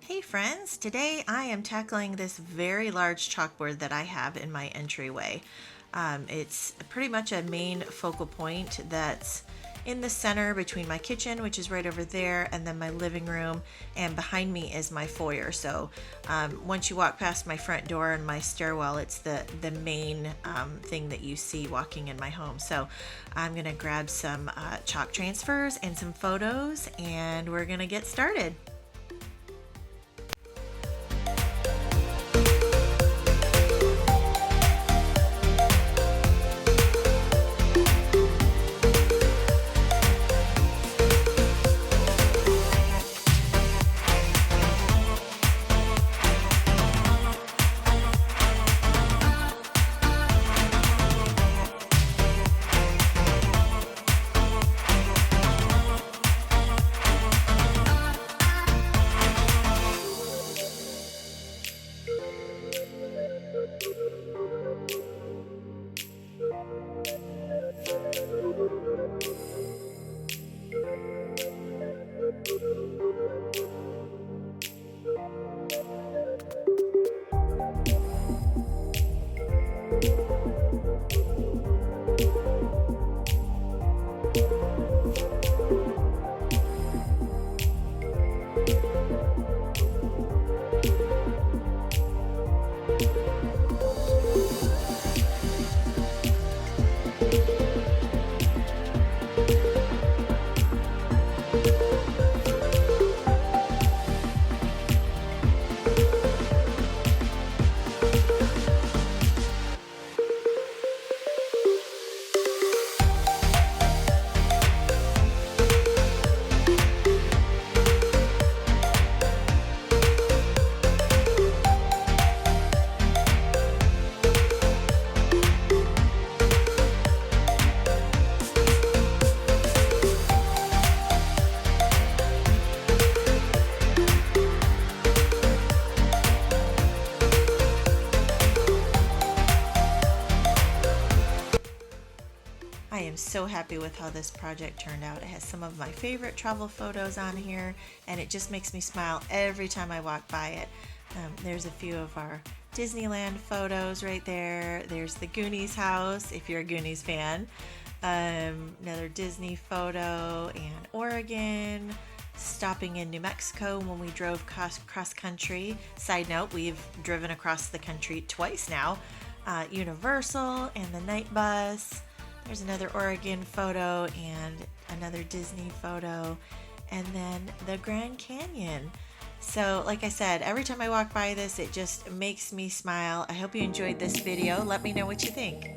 Hey friends, today I am tackling this very large chalkboard that I have in my entryway. It's pretty much a main focal point that's in the center between my kitchen, which is right over there, and then my living room, and behind me is my foyer. So once you walk past my front door and my stairwell, it's the main thing that you see walking in my home. So I'm gonna grab some chalk transfers and some photos, and we're gonna get started. I am so happy with how this project turned out. It has some of my favorite travel photos on here, and it just makes me smile every time I walk by it. There's a few of our Disneyland photos right there. There's the Goonies house, if you're a Goonies fan. Another Disney photo, and Oregon. Stopping in New Mexico when we drove cross country. Side note, we've driven across the country twice now. Universal and the night bus. There's another Oregon photo and another Disney photo, and then the Grand Canyon. So like I said, every time I walk by this, it just makes me smile. I hope you enjoyed this video. Let me know what you think.